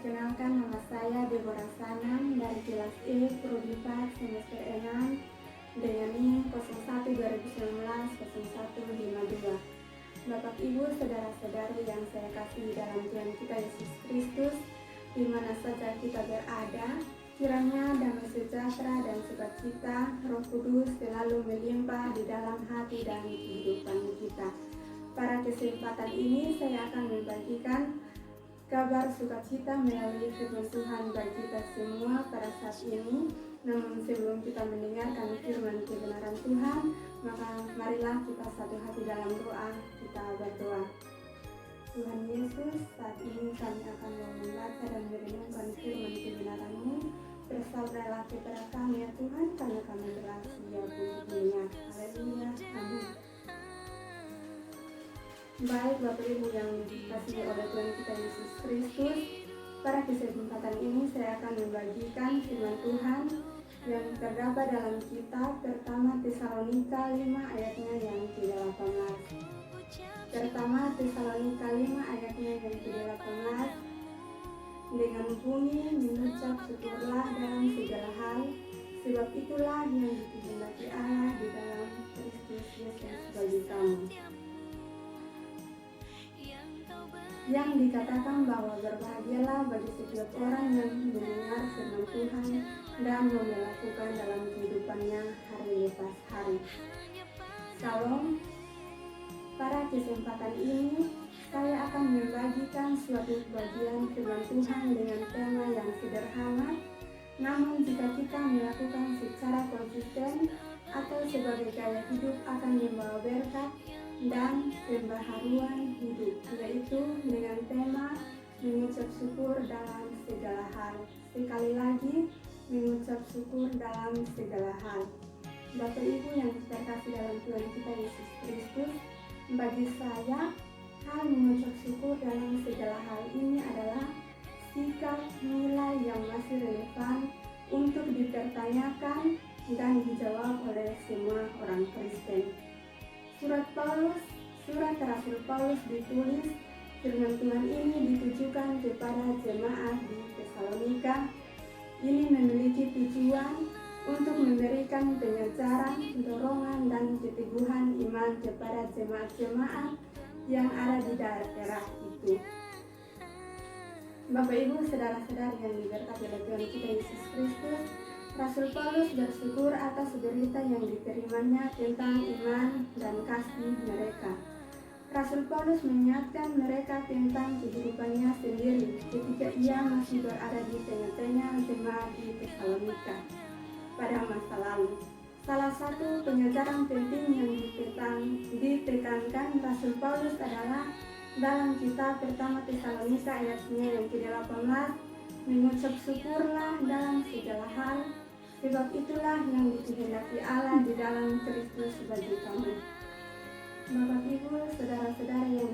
Perkenalkan, nama saya Deborah Sanam dari kelas E Prodi 4 semester 6 dengan NIM 01 2019 0152. Bapak Ibu, saudara-saudari yang saya kasihi dalam Tuhan kita Yesus Kristus, di mana saja kita berada, kiranya damai sejahtera dan sukacita Roh Kudus selalu melimpah di dalam hati dan kehidupan kita. Pada kesempatan ini saya akan membagikan kabar sukacita melalui firman Tuhan bagi kita semua pada saat ini. Namun sebelum kita mendengarkan firman kebenaran Tuhan, maka marilah kita satu hati dalam doa, kita berdoa. Tuhan Yesus, saat ini kami akan membaca dan merenungkan firman kebenaran-Mu. Bersabarlah kepada kami ya Tuhan, karena kami bersedia untuk mendengar. Haleluya, amin. Baik Bapak Ibu yang dikasihi oleh Tuhan kita Yesus Kristus, pada kesempatan ini saya akan membagikan firman Tuhan yang terdapat dalam kitab pertama Tesalonika 5 ayatnya yang ke-18. Pertama Tesalonika 5 ayatnya yang ke-18, dengan bunyi mengucap syukurlah dalam segala hal, sebab itulah yang dikehendaki Allah di dalam Kristus Yesus bagi kamu. Yang dikatakan bahwa berbahagialah bagi setiap orang yang mendengar firman Tuhan dan melakukan dalam kehidupannya hari lepas hari. Salam. Pada kesempatan ini saya akan membagikan suatu bagian firman Tuhan dengan tema yang sederhana, namun jika kita melakukan secara konsisten atau sebagai gaya hidup akan membawa berkat dan pembaharuan hidup, yaitu dengan tema mengucap syukur dalam segala hal. Sekali lagi, mengucap syukur dalam segala hal. Bapak Ibu yang terkasih dalam Tuhan kita Yesus Kristus, bagi saya hal mengucap syukur dalam segala hal ini adalah sikap nilai yang masih relevan untuk dipertanyakan dan dijawab oleh semua orang Kristen. Surat Rasul Paulus ditulis, firman Tuhan ini ditujukan kepada jemaat di Tesalonika. Ini memiliki tujuan untuk memberikan pengajaran, dorongan, dan keteguhan iman kepada jemaat-jemaat yang ada di daerah itu. Bapak Ibu, saudara-saudari yang diberkati oleh Tuhan kita Yesus Kristus, Rasul Paulus bersyukur atas berita yang diterimanya tentang iman dan kasih mereka. Rasul Paulus mengingatkan mereka tentang kehidupannya sendiri ketika ia masih berada di tengah-tengah jemaat di Tesalonika pada masa lalu. Salah satu pengajaran penting yang ditekankan Rasul Paulus adalah dalam kitab pertama Tesalonika ayatnya yang ke-18, mengucap syukurlah dalam segala hal, sebab itulah yang dikehendaki Allah di dalam Kristus bagi kamu. Bapak Ibu, saudara-saudara yang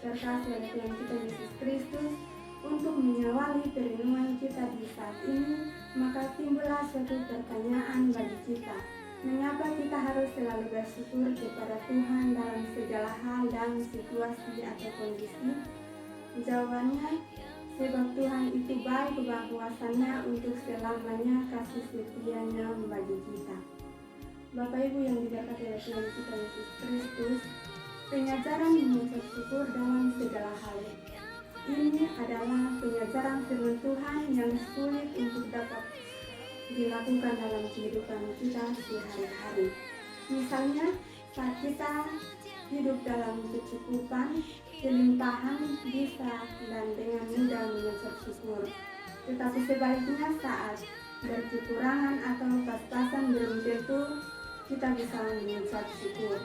terkasih oleh Tuhan kita Yesus Kristus, untuk mengawali perenungan kita di saat ini, maka timbullah suatu pertanyaan bagi kita. Mengapa kita harus selalu bersyukur kepada Tuhan dalam segala hal dan situasi atau kondisi? Jawabannya, sebab Tuhan itu baik bahwasannya untuk selamanya kasih setianya bagi kita. Bapak Ibu yang diberkati oleh Tuhan kita Yesus Kristus, pengajaran mengucap syukur dalam segala hal ini adalah pengajaran firman Tuhan yang sulit untuk dapat dilakukan dalam kehidupan kita sehari-hari. Misalnya, saat kita hidup dalam kecukupan, kelimpahan bisa dan dengan mudah mengucap syukur. Tetapi sebaliknya saat berkekurangan atau pas-pasan belum tentu kita bisa mengucap syukur.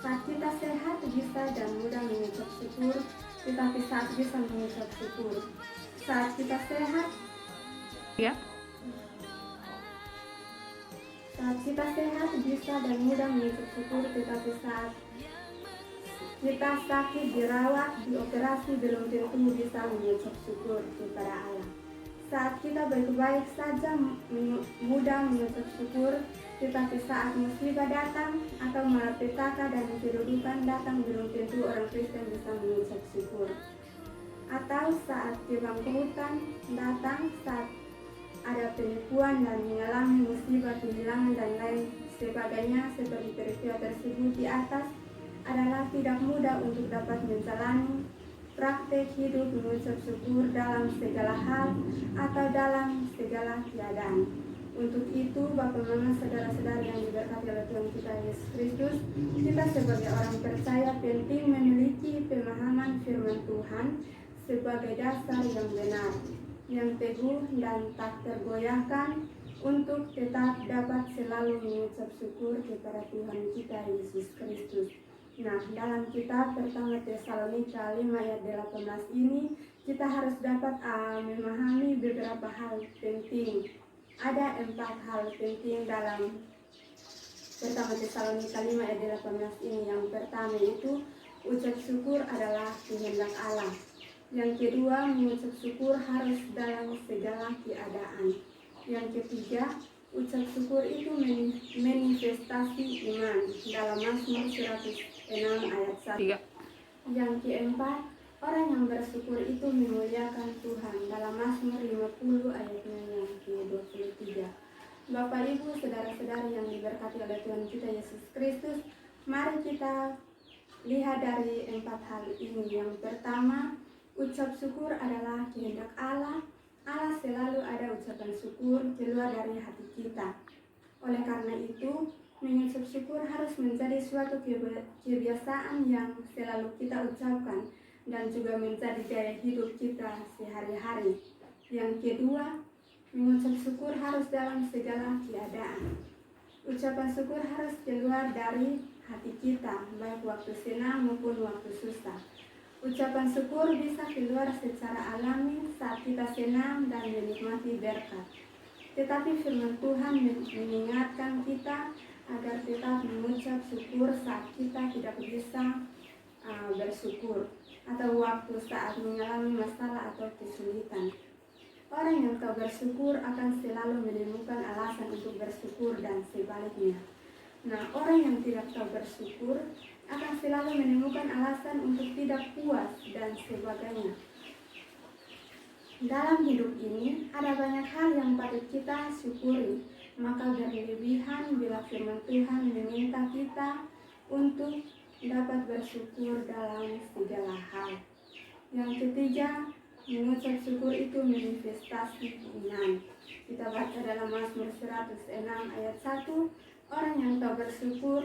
Saat kita sehat bisa dan mudah mengucap syukur, tetapi saat bisa mengucap syukur. Saat kita sehat, saat kita sehat bisa dan mudah mengucap syukur, tetapi saat kita sakit, dirawat, dioperasi belum tentu bisa mengucap syukur kepada Allah. Saat kita baik-baik saja mudah mengucap syukur, tetapi saat musibah datang atau malapetaka dan kedudukan datang belum tentu orang Kristen bisa mengucap syukur. atau saat kebangkrutan datang, saat ada penipuan dan mengalami musibah kehilangan dan lain sebagainya seperti peristiwa tersebut di atas, adalah tidak mudah untuk dapat menjalani praktek hidup mengucap syukur dalam segala hal atau dalam segala keadaan. Untuk itu, Bapak Mama, saudara-saudara yang diberkati oleh Tuhan kita Yesus Kristus, kita sebagai orang percaya penting memiliki pemahaman firman Tuhan sebagai dasar yang benar, yang teguh dan tak tergoyahkan untuk tetap dapat selalu mengucap syukur kepada Tuhan kita Yesus Kristus. Nah, dalam kitab pertama Tesalonika 5 ayat 18 ini kita harus dapat memahami beberapa hal penting. Ada 4 hal penting dalam pertama Tesalonika 5 ayat 18 ini. Yang pertama itu ucap syukur adalah kehendak Allah. Yang kedua, mengucap syukur harus dalam segala keadaan. Yang ketiga, ucap syukur itu manifestasi iman dalam Mazmur 106 ayat 1. Yang keempat, orang yang bersyukur itu memuliakan Tuhan dalam Mazmur 50 ayatnya yang ke-23. Bapak Ibu, saudara-saudari yang diberkati oleh Tuhan kita Yesus Kristus, mari kita lihat dari 4 hal ini. Yang pertama, ucap syukur adalah kehendak Allah. Allah selalu ada ucapan syukur keluar dari hati kita. Oleh karena itu, mengucap syukur harus menjadi suatu kebiasaan yang selalu kita ucapkan dan juga menjadi gaya hidup kita sehari-hari. Yang kedua, mengucap syukur harus dalam segala keadaan. Ucapan syukur harus keluar dari hati kita, baik waktu senang maupun waktu susah. Ucapan syukur bisa keluar secara alami saat kita senang dan menikmati berkat. Tetapi firman Tuhan mengingatkan kita agar tetap mengucap syukur saat kita tidak bisa bersyukur, atau waktu saat mengalami masalah atau kesulitan. Orang yang tahu bersyukur akan selalu menemukan alasan untuk bersyukur dan sebaliknya. Nah, orang yang tidak tahu bersyukur akan selalu menemukan alasan untuk tidak puas dan sebagainya. Dalam hidup ini ada banyak hal yang patut kita syukuri, maka berlebihan bila firman Tuhan meminta kita untuk dapat bersyukur dalam segala hal. Yang ketiga, mengucap syukur itu manifestasi iman. Kita baca dalam Mazmur 106 ayat 1, orang yang tahu bersyukur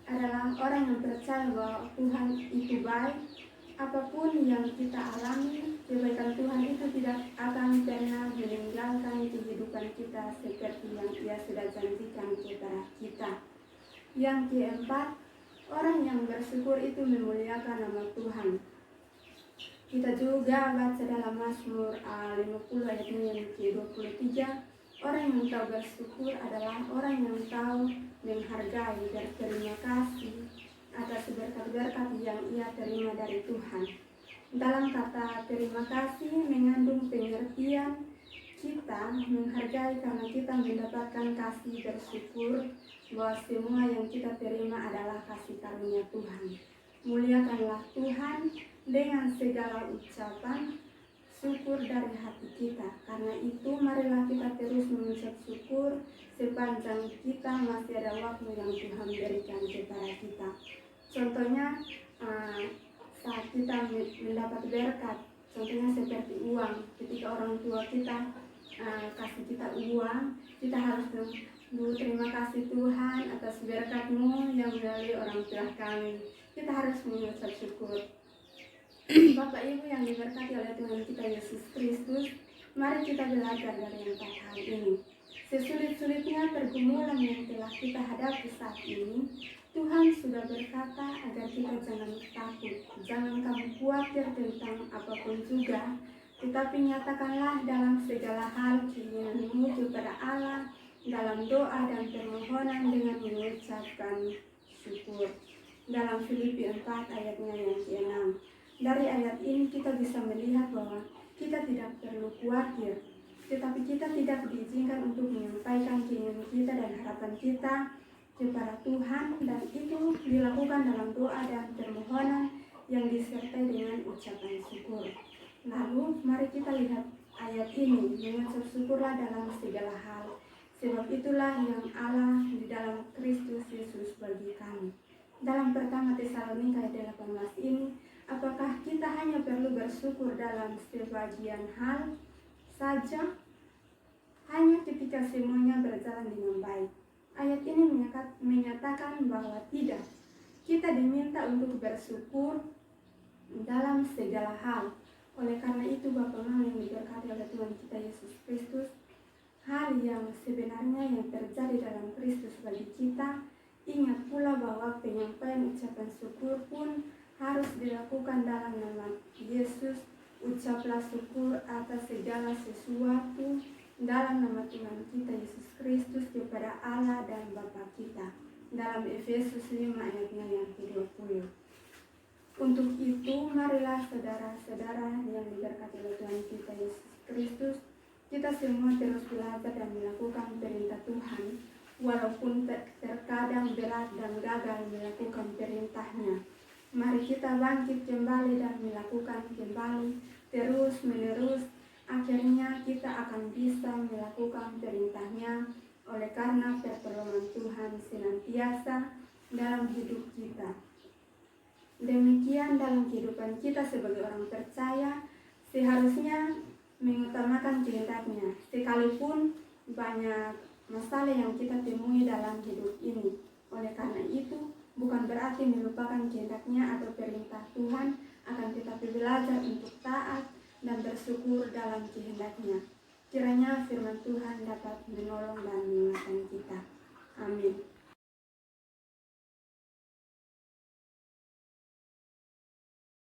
adalah orang yang percaya bahwa Tuhan itu baik. Apapun yang kita alami, kebaikan Tuhan itu tidak akan pernah meninggalkan kehidupan kita seperti yang Ia sudah janjikan kepada kita. Yang keempat, orang yang bersyukur itu memuliakan nama Tuhan. Kita juga baca dalam Mazmur 50 ayatnya yang ke-23, orang yang tahu bersyukur adalah orang yang tahu menghargai dan berterima kasih atas berkat-berkat yang ia terima dari Tuhan. Dalam kata terima kasih mengandung pengertian kita menghargai karena kita mendapatkan kasih, bersyukur bahwa semua yang kita terima adalah kasih karunia Tuhan. Muliakanlah Tuhan dengan segala ucapan syukur dari hati kita. Karena itu marilah kita terus mengucap syukur sepanjang kita masih ada waktu yang Tuhan berikan kepada kita. Contohnya saat kita mendapat berkat, contohnya seperti uang. Ketika orang tua kita kasih kita uang, kita harus terima kasih Tuhan atas berkat-Mu yang melalui orang tua kami. Kita harus mengucap syukur. Bapak Ibu yang diberkati oleh Tuhan kita Yesus Kristus, mari kita belajar dari 4 hal ini. Sesulit-sulitnya pergumulan yang telah kita hadapi saat ini, Tuhan sudah berkata agar kita jangan takut, jangan kamu khawatir tentang apapun juga, tetapi nyatakanlah dalam segala hal keinginanmu kepada Allah dalam doa dan permohonan dengan mengucapkan syukur. Dalam Filipi 4 ayatnya yang ke-6. Dari ayat ini kita bisa melihat bahwa kita tidak perlu khawatir, tetapi kita tidak diizinkan untuk menyampaikan keinginan kita dan harapan kita kepada Tuhan, dan itu dilakukan dalam doa dan permohonan yang disertai dengan ucapan syukur. Lalu mari kita lihat ayat ini, mengucap syukurlah dalam segala hal, sebab itulah yang Allah di dalam Kristus Yesus bagi kami. Dalam pertama Tesalonika ayat 18 ini, apakah kita hanya perlu bersyukur dalam sebagian hal saja? Hanya ketika semuanya berjalan dengan baik. Ayat ini menyatakan bahwa tidak. Kita diminta untuk bersyukur dalam segala hal. Oleh karena itu, Bapak Mama yang diberkati oleh Tuhan kita Yesus Kristus, hal yang sebenarnya yang terjadi dalam Kristus bagi kita, ingat pula bahwa penyampaian ucapan syukur pun harus dilakukan dalam nama Yesus. Ucaplah syukur atas segala sesuatu dalam nama Tuhan kita Yesus Kristus kepada Allah dan Bapa kita. Dalam Efesus 5 ayatnya yang ke-20. Untuk itu, marilah saudara-saudara yang diberkati oleh Tuhan kita Yesus Kristus, kita semua terus belajar dan melakukan perintah Tuhan, walaupun terkadang berat dan gagal melakukan perintahnya. Mari kita bangkit kembali dan melakukan kembali terus-menerus. Akhirnya kita akan bisa melakukan perintahnya oleh karena pertolongan Tuhan senantiasa dalam hidup kita. Demikian dalam kehidupan kita sebagai orang percaya, seharusnya mengutamakan kehendaknya, sekalipun banyak masalah yang kita temui dalam hidup ini. Oleh karena itu, bukan berarti melupakan kehendaknya atau perintah Tuhan, akan tetapi belajar untuk taat dan bersyukur dalam kehendaknya. Kiranya firman Tuhan dapat menolong dan menguatkan